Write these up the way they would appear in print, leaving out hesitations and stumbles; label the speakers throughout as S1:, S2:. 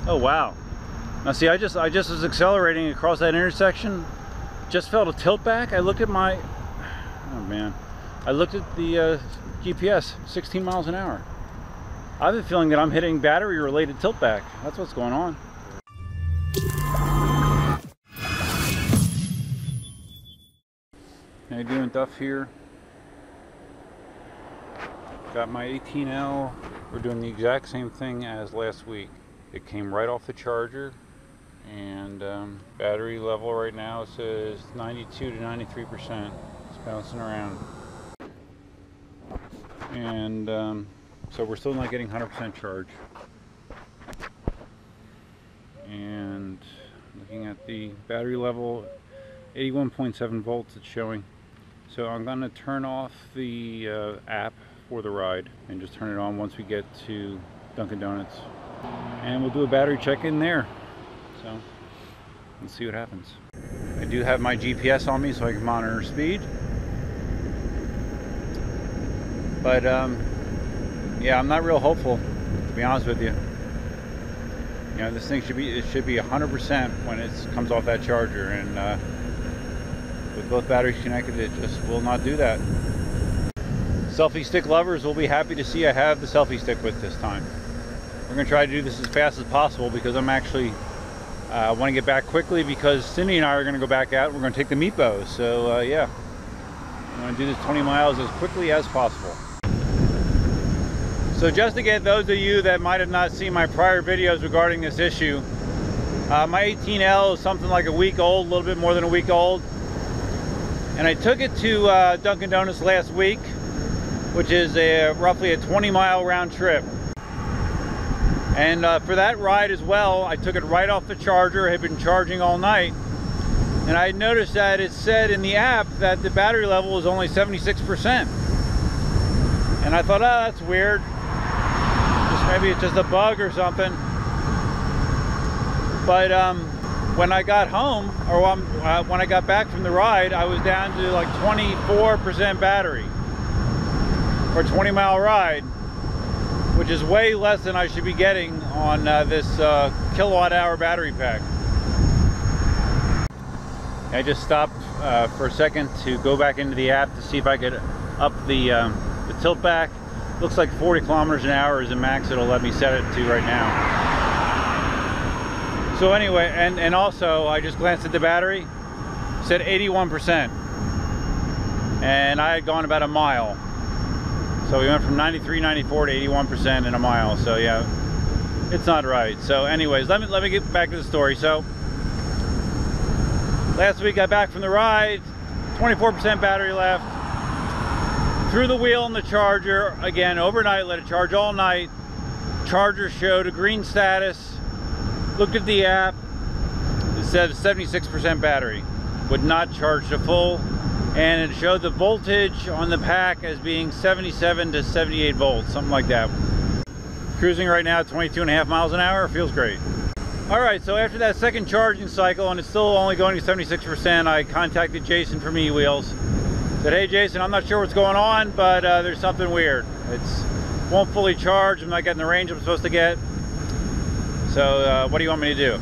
S1: Oh wow. Now see, I just was accelerating across that intersection, just felt a tilt back. I looked at my, oh man, I looked at the GPS, 16 miles an hour. I have a feeling that I'm hitting battery related tilt back. That's what's going on. How you doing, Duff here? Got my 18L. We're doing the exact same thing as last week. It came right off the charger, and battery level right now says 92 to 93%. It's bouncing around, and so we're still not getting 100% charge. And looking at the battery level, 81.7 volts it's showing. So I'm going to turn off the app for the ride and just turn it on once we get to Dunkin' Donuts, and we'll do a battery check in there. So let's see what happens. I do have my GPS on me so I can monitor speed, but yeah, I'm not real hopeful, to be honest with you. You know, this thing should be 100% when it comes off that charger, and with both batteries connected, it just will not do that. Selfie stick lovers will be happy to see I have the selfie stick with this time. We're going to try to do this as fast as possible because I'm actually want to get back quickly, because Cindy and I are going to go back out. We're going to take the meatballs. So yeah, I'm going to do this 20 miles as quickly as possible. So just to get those of you that might have not seen my prior videos regarding this issue, my 18L is something like a week old, a little bit more than a week old. And I took it to Dunkin' Donuts last week, which is roughly a 20-mile round trip. And for that ride as well, I took it right off the charger. I had been charging all night, and I noticed that it said in the app that the battery level was only 76%. And I thought, oh, that's weird. Maybe it's just a bug or something. But when I got home, or when I got back from the ride, I was down to like 24% battery for a 20-mile ride, which is way less than I should be getting on this kilowatt-hour battery pack. I just stopped for a second to go back into the app to see if I could up the tilt back. Looks like 40 kilometers an hour is the max it'll let me set it to right now. So anyway, and also I just glanced at the battery, it said 81%, and I had gone about a mile. So we went from 93, 94 to 81% in a mile. So yeah, it's not right. So anyways, let me get back to the story. So last week I got back from the ride, 24% battery left. Threw the wheel in the charger again overnight, let it charge all night. Charger showed a green status. Looked at the app, it said 76% battery. Would not charge to full, and it showed the voltage on the pack as being 77 to 78 volts, something like that. Cruising right now at 22.5 miles an hour, feels great. All right, so after that second charging cycle, and it's still only going to 76%, I contacted Jason from eWheels. Said, hey Jason, I'm not sure what's going on, but there's something weird. It's won't fully charge, I'm not getting the range I'm supposed to get. So what do you want me to do?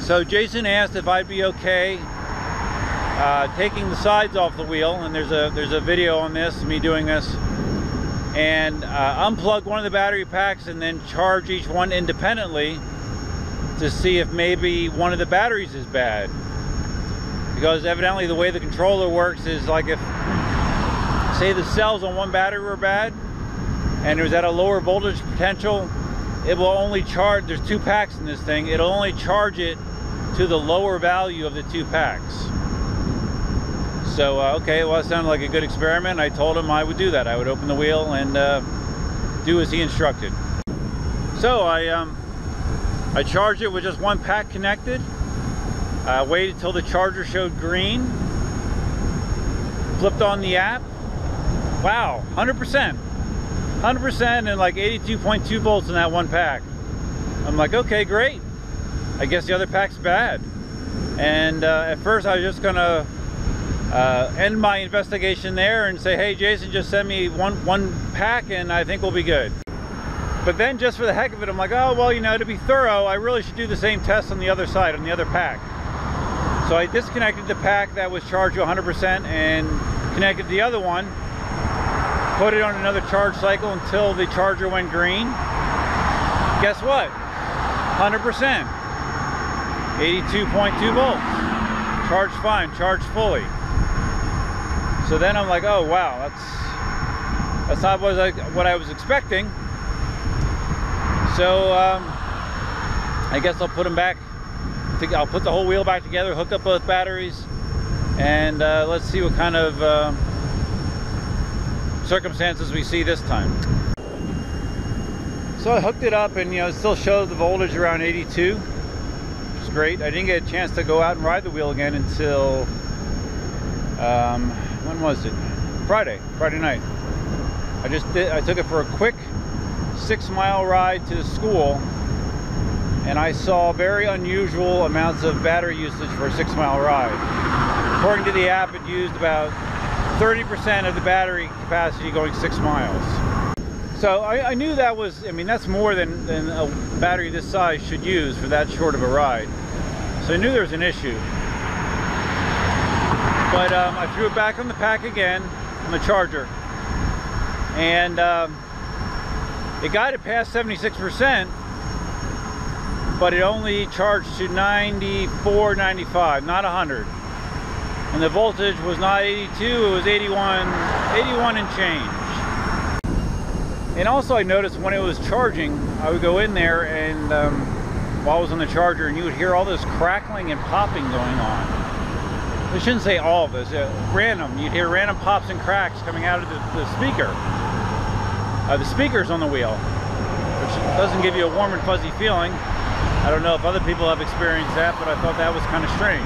S1: So Jason asked if I'd be okay taking the sides off the wheel, and there's a video on this, me doing this, and unplug one of the battery packs and then charge each one independently to see if maybe one of the batteries is bad. Because evidently the way the controller works is like if, say the cells on one battery were bad and it was at a lower voltage potential, it will only charge, there's two packs in this thing, it'll only charge it to the lower value of the two packs. So okay, well, that sounded like a good experiment. I told him I would do that. I would open the wheel and do as he instructed. So I charged it with just one pack connected. Waited till the charger showed green, flipped on the app. Wow, 100% and like 82.2 volts in that one pack. I'm like, okay, great, I guess the other pack's bad. And at first I was just gonna end my investigation there and say, hey Jason, just send me one pack and I think we'll be good. But then just for the heck of it, I'm like, oh, well, you know, to be thorough, I really should do the same test on the other side, on the other pack. So I disconnected the pack that was charged to 100% and connected the other one, put it on another charge cycle until the charger went green. Guess what? 100%. 82.2 volts. Charged fine, charged fully. So then I'm like, oh wow, that's not what I was expecting. So I guess I'll put them back. I'll put the whole wheel back together, hook up both batteries, and let's see what kind of circumstances we see this time. So I hooked it up, and you know, it still shows the voltage around 82, which is great. I didn't get a chance to go out and ride the wheel again until when was it? Friday night. I took it for a quick 6-mile ride to school, and I saw very unusual amounts of battery usage for a 6-mile ride. According to the app, it used about 30% of the battery capacity going 6 miles. So I knew that was, I mean, that's more than a battery this size should use for that short of a ride. So I knew there was an issue. But I threw it back on the pack again, on the charger. And it got it past 76%, but it only charged to 94, 95, not 100. And the voltage was not 82, it was 81 and change. And also I noticed when it was charging, I would go in there and while I was on the charger, and you would hear all this crackling and popping going on. I shouldn't say all of this, random. You'd hear random pops and cracks coming out of the speaker. The speakers on the wheel, which doesn't give you a warm and fuzzy feeling. I don't know if other people have experienced that, but I thought that was kind of strange.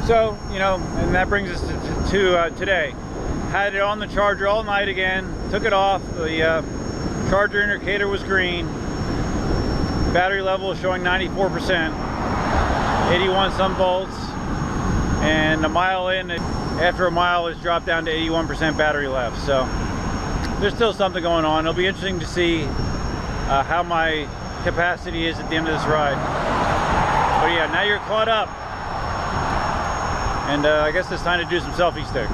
S1: So, you know, and that brings us to today. Had it on the charger all night again, took it off, the charger indicator was green, battery level is showing 94%, 81 some volts, and a mile in, after a mile it's dropped down to 81% battery left. So there's still something going on. It'll be interesting to see how my capacity is at the end of this ride. But yeah, now you're caught up, and I guess it's time to do some selfie stick.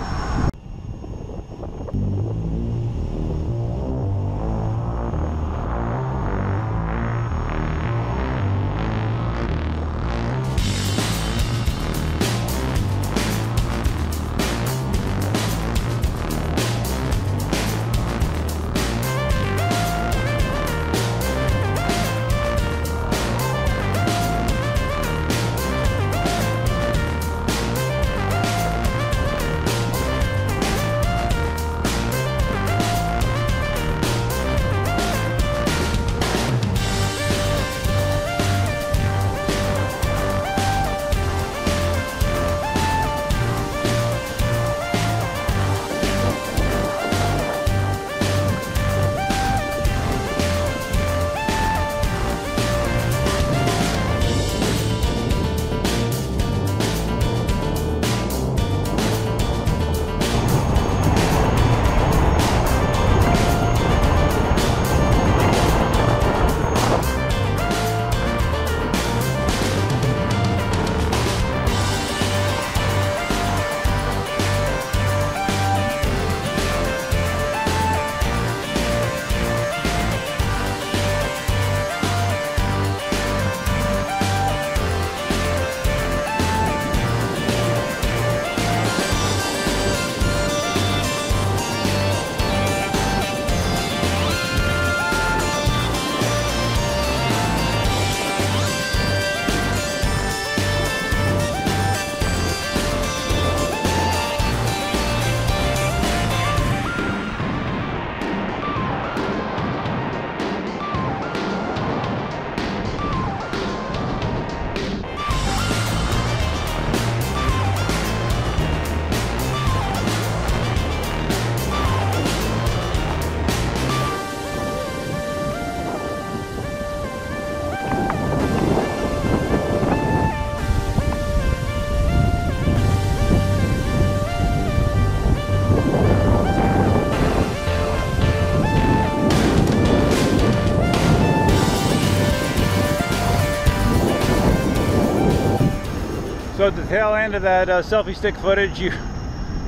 S1: So at the tail end of that selfie stick footage, you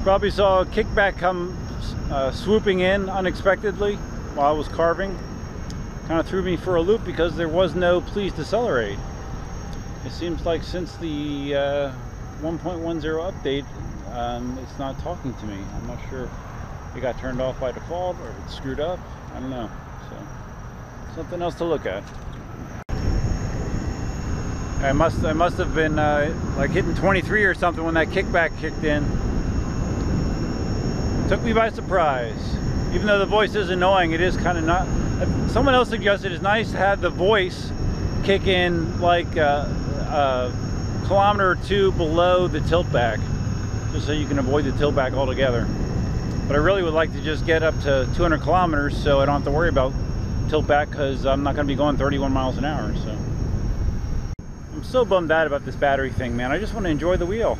S1: probably saw a kickback come swooping in unexpectedly while I was carving. Kind of threw me for a loop because there was no please decelerate. It seems like since the 1.10 update, it's not talking to me. I'm not sure if it got turned off by default or if it's screwed up. I don't know. So something else to look at. I must have been like hitting 23 or something when that kickback kicked in. Took me by surprise. Even though the voice is annoying, it is kind of not. Someone else suggested it's nice to have the voice kick in like a kilometer or two below the tilt back, just so you can avoid the tilt back altogether. But I really would like to just get up to 200 kilometers so I don't have to worry about tilt back, because I'm not going to be going 31 miles an hour. So I'm so bummed out about this battery thing, man. I just want to enjoy the wheel.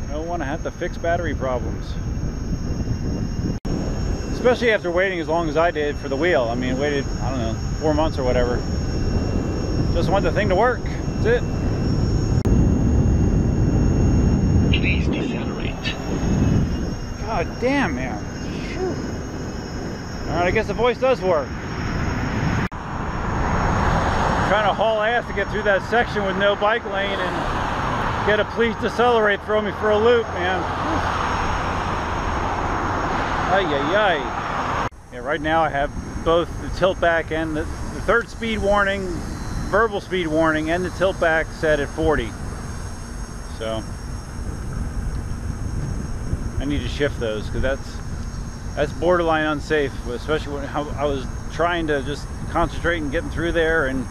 S1: I don't want to have to fix battery problems. Especially after waiting as long as I did for the wheel. I mean, waited, I don't know, 4 months or whatever. Just want the thing to work. That's it.
S2: Please decelerate.
S1: God damn, man. Phew. Alright, I guess the voice does work. Trying to haul ass to get through that section with no bike lane and get a please decelerate, throw me for a loop, man. Ay, ay, ay. Yeah, right now I have both the tilt back and the third speed warning, verbal speed warning, and the tilt back set at 40. So I need to shift those, because that's borderline unsafe, especially when I was trying to just concentrate and getting through there, and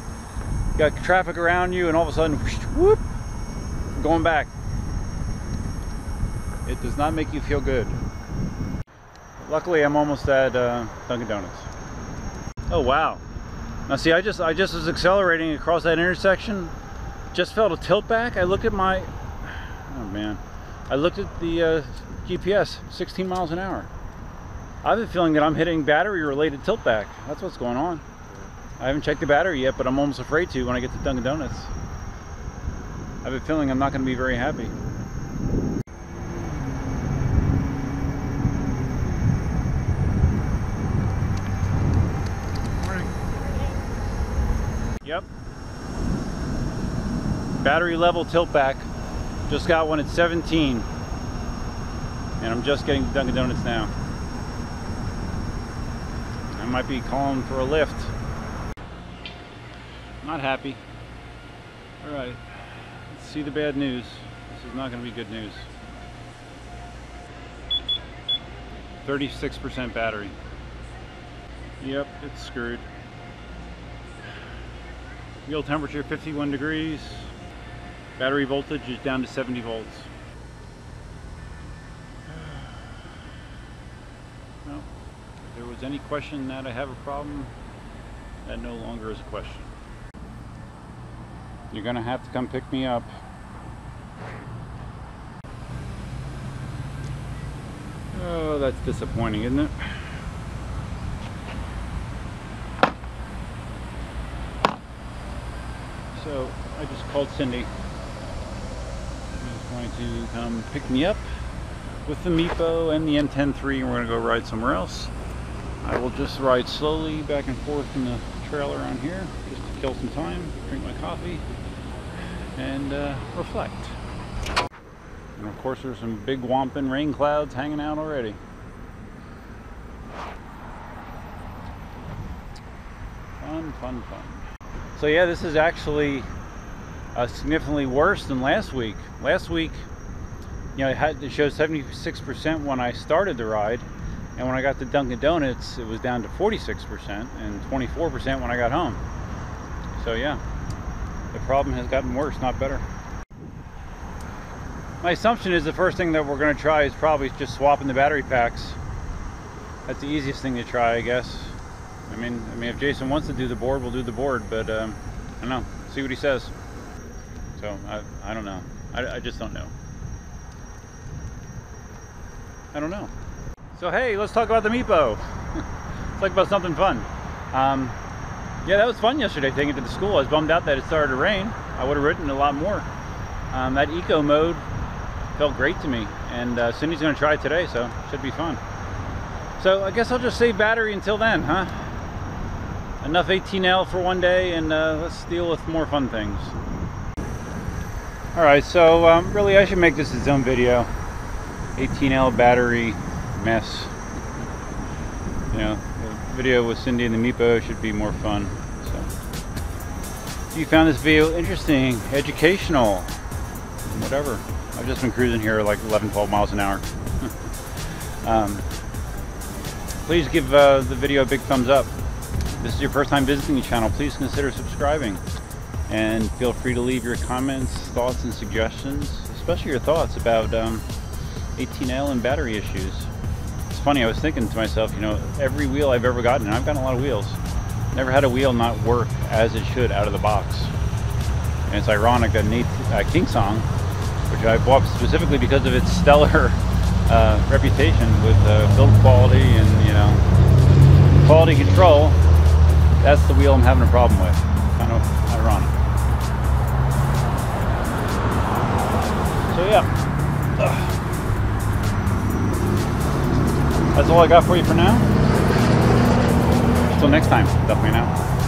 S1: got traffic around you, and all of a sudden, whoop, going back. It does not make you feel good. Luckily, I'm almost at Dunkin' Donuts. Oh wow! Now see, I just was accelerating across that intersection, just felt a tilt back. I looked at my, oh man, I looked at the GPS, 16 miles an hour. I have a feeling that I'm hitting battery-related tilt back. That's what's going on. I haven't checked the battery yet, but I'm almost afraid to when I get to Dunkin' Donuts. I have a feeling I'm not going to be very happy. Yep. Battery level tilt back. Just got one at 17. And I'm just getting to Dunkin' Donuts now. I might be calling for a lift. Not happy. Alright. Let's see the bad news. This is not going to be good news. 36% battery. Yep, it's screwed. Wheel temperature 51 degrees. Battery voltage is down to 70 volts. Well, if there was any question that I have a problem, that no longer is a question. You're gonna have to come pick me up. Oh, that's disappointing, isn't it? So I just called Cindy. She's going to come pick me up with the Meepo and the M10-3, and we're going to go ride somewhere else. I will just ride slowly back and forth in the trailer on here just to kill some time, drink my coffee, and reflect. And of course there's some big whomping rain clouds hanging out already. Fun, fun, fun. So yeah, this is actually significantly worse than last week. Last week, you know, it showed 76% when I started the ride, and when I got to Dunkin' Donuts, it was down to 46% and 24% when I got home. So yeah, the problem has gotten worse, not better. My assumption is the first thing that we're going to try is probably just swapping the battery packs. That's the easiest thing to try, I guess. I mean, if Jason wants to do the board, we'll do the board, but I don't know. See what he says. So I don't know. I just don't know. I don't know. So hey, let's talk about the Meepo. Let's talk about something fun. Yeah, that was fun yesterday taking it to the school. I was bummed out that it started to rain. I would have ridden a lot more. That eco mode felt great to me, and Cindy's going to try it today, so it should be fun. So I guess I'll just save battery until then, huh? Enough 18L for one day, and let's deal with more fun things. Alright, so really I should make this its own video. 18L battery mess. You know, the video with Cindy and the Meepo should be more fun. So, if you found this video interesting, educational, whatever. I've just been cruising here like 11-12 miles an hour. Please give the video a big thumbs up. If this is your first time visiting the channel, please consider subscribing. And feel free to leave your comments, thoughts, and suggestions, especially your thoughts about 18L and battery issues. It's funny, I was thinking to myself, you know, every wheel I've ever gotten, and I've gotten a lot of wheels, never had a wheel not work as it should out of the box. And it's ironic that KingSong, which I bought specifically because of its stellar reputation with build quality and, you know, quality control, that's the wheel I'm having a problem with. Kind of ironic. So yeah, that's all I got for you for now. Until next time, definitely now.